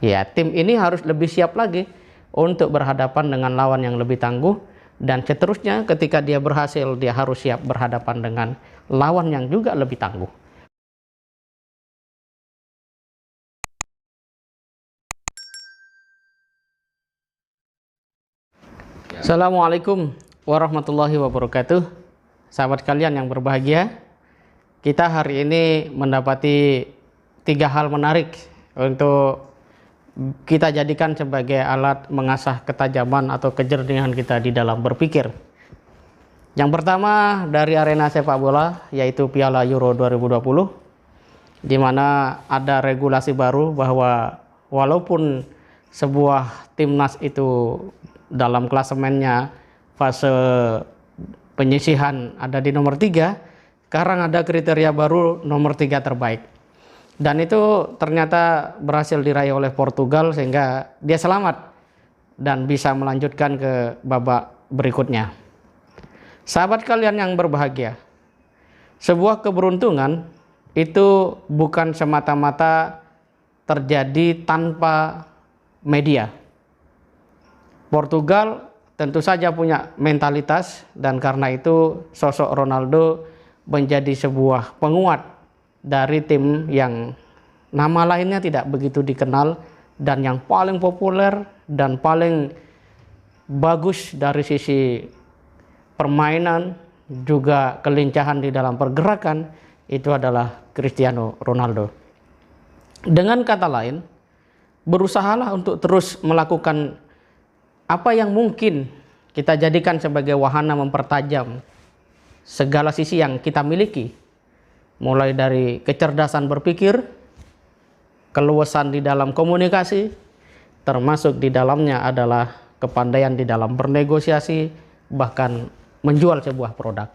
Ya, tim ini harus lebih siap lagi untuk berhadapan dengan lawan yang lebih tangguh, dan seterusnya ketika dia berhasil, dia harus siap berhadapan dengan lawan yang juga lebih tangguh. Assalamualaikum warahmatullahi wabarakatuh. Sahabat kalian yang berbahagia, kita hari ini mendapati 3 hal menarik untuk kita jadikan sebagai alat mengasah ketajaman atau kejernihan kita di dalam berpikir. Yang pertama dari arena sepak bola, yaitu Piala Euro 2020, di mana ada regulasi baru bahwa walaupun sebuah timnas itu dalam klasemennya fase penyisihan ada di nomor 3, sekarang ada kriteria baru nomor 3 terbaik. Dan itu ternyata berhasil diraih oleh Portugal sehingga dia selamat dan bisa melanjutkan ke babak berikutnya. Sahabat kalian yang berbahagia, sebuah keberuntungan itu bukan semata-mata terjadi tanpa media. Portugal tentu saja punya mentalitas, dan karena itu sosok Ronaldo menjadi sebuah penguat dari tim yang nama lainnya tidak begitu dikenal dan yang paling populer dan paling bagus dari sisi permainan juga kelincahan di dalam pergerakan, itu adalah Cristiano Ronaldo. Dengan kata lain, berusahalah untuk terus melakukan apa yang mungkin kita jadikan sebagai wahana mempertajam segala sisi yang kita miliki, mulai dari kecerdasan berpikir, keluasan di dalam komunikasi, termasuk di dalamnya adalah kepandaian di dalam bernegosiasi, bahkan menjual sebuah produk.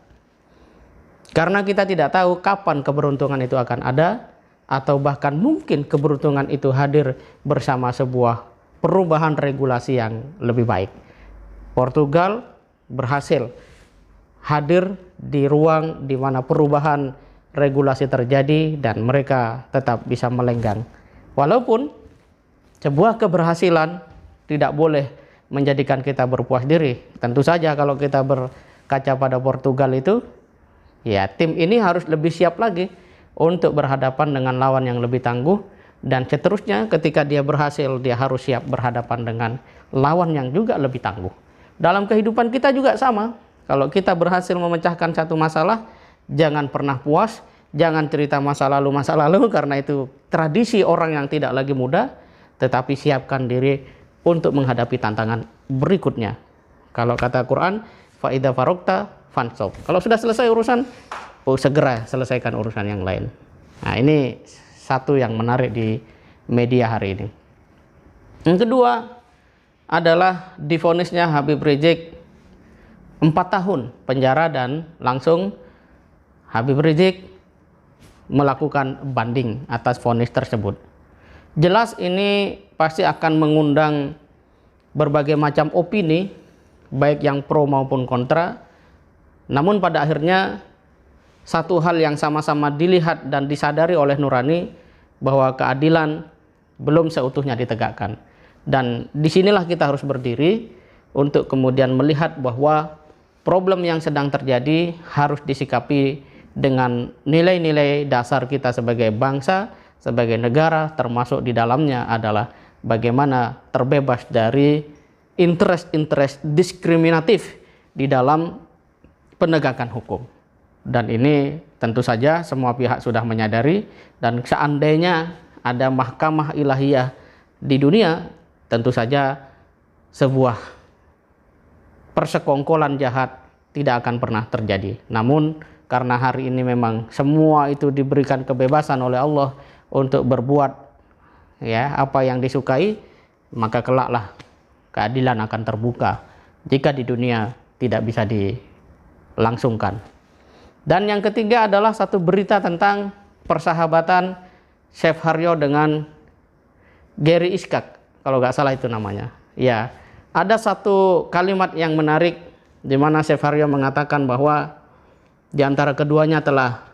Karena kita tidak tahu kapan keberuntungan itu akan ada, atau bahkan mungkin keberuntungan itu hadir bersama sebuah perubahan regulasi yang lebih baik. Portugal berhasil hadir di ruang di mana perubahan regulasi terjadi dan mereka tetap bisa melenggang. Walaupun sebuah keberhasilan tidak boleh menjadikan kita berpuas diri. Tentu saja kalau kita berkaca pada Portugal itu, ya tim ini harus lebih siap lagi untuk berhadapan dengan lawan yang lebih tangguh, dan seterusnya ketika dia berhasil, dia harus siap berhadapan dengan lawan yang juga lebih tangguh. Dalam kehidupan kita juga sama. Kalau kita berhasil memecahkan satu masalah, jangan pernah puas, jangan cerita masa lalu karena itu tradisi orang yang tidak lagi muda, tetapi siapkan diri untuk menghadapi tantangan berikutnya. Kalau kata Quran, fa idza faragta fansab. Kalau sudah selesai urusan, segera selesaikan urusan yang lain. Nah, ini satu yang menarik di media hari ini. Yang kedua adalah divonisnya Habib Rizik 4 tahun penjara, dan langsung Habib Rizik melakukan banding atas vonis tersebut. Jelas ini pasti akan mengundang berbagai macam opini, baik yang pro maupun kontra. Namun pada akhirnya satu hal yang sama-sama dilihat dan disadari oleh Nurani, bahwa keadilan belum seutuhnya ditegakkan. Dan disinilah kita harus berdiri untuk kemudian melihat bahwa problem yang sedang terjadi harus disikapi dengan nilai-nilai dasar kita sebagai bangsa, sebagai negara, termasuk di dalamnya adalah bagaimana terbebas dari interest diskriminatif di dalam penegakan hukum. Dan ini tentu saja semua pihak sudah menyadari, dan seandainya ada mahkamah ilahiyah di dunia, tentu saja sebuah persekongkolan jahat tidak akan pernah terjadi. Namun karena hari ini memang semua itu diberikan kebebasan oleh Allah untuk berbuat ya apa yang disukai, maka kelaklah keadilan akan terbuka jika di dunia tidak bisa dilangsungkan. Dan yang ketiga adalah satu berita tentang persahabatan Chef Haryo dengan Gary Iskak, kalau nggak salah itu namanya. Ya, ada satu kalimat yang menarik di mana Chef Haryo mengatakan bahwa di antara keduanya telah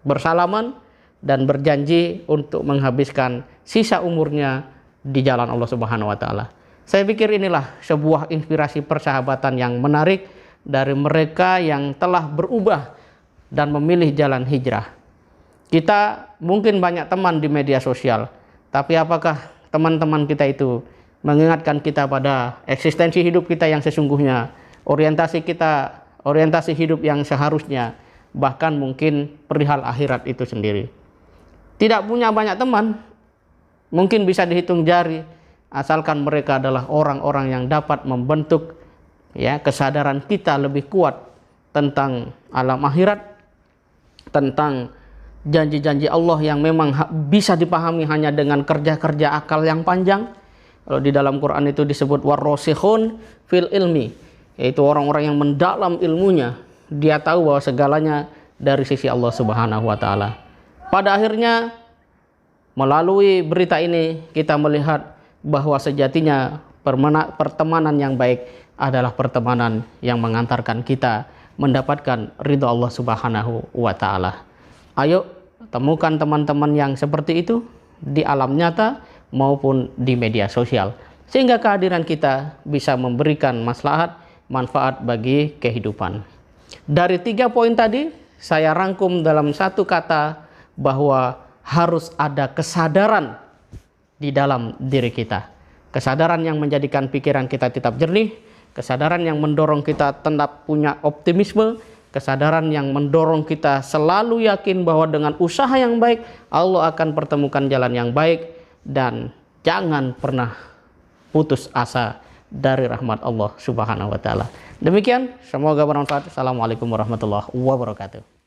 bersalaman dan berjanji untuk menghabiskan sisa umurnya di jalan Allah Subhanahu wa taala. Saya pikir inilah sebuah inspirasi persahabatan yang menarik dari mereka yang telah berubah dan memilih jalan hijrah. Kita mungkin banyak teman di media sosial, tapi apakah teman-teman kita itu mengingatkan kita pada eksistensi hidup kita yang sesungguhnya, orientasi kita, orientasi hidup yang seharusnya, bahkan mungkin perihal akhirat itu sendiri. Tidak punya banyak teman, mungkin bisa dihitung jari, asalkan mereka adalah orang-orang yang dapat membentuk kesadaran kita lebih kuat tentang alam akhirat, tentang janji-janji Allah yang memang bisa dipahami hanya dengan kerja-kerja akal yang panjang. Kalau di dalam Quran itu disebut warrasikhun fil ilmi, yaitu orang-orang yang mendalam ilmunya, dia tahu bahwa segalanya dari sisi Allah Subhanahu wa taala. Pada akhirnya melalui berita ini kita melihat bahwa sejatinya pertemanan yang baik adalah pertemanan yang mengantarkan kita mendapatkan ridha Allah Subhanahu wa taala. Ayo temukan teman-teman yang seperti itu di alam nyata maupun di media sosial, sehingga kehadiran kita bisa memberikan maslahat, manfaat bagi kehidupan. Dari 3 poin tadi saya rangkum dalam satu kata, bahwa harus ada kesadaran di dalam diri kita. Kesadaran yang menjadikan pikiran kita tetap jernih, kesadaran yang mendorong kita tetap punya optimisme, kesadaran yang mendorong kita selalu yakin bahwa dengan usaha yang baik Allah akan pertemukan jalan yang baik, dan jangan pernah putus asa dari rahmat Allah Subhanahu wa taala. Demikian, semoga bermanfaat. Assalamualaikum warahmatullahi wabarakatuh.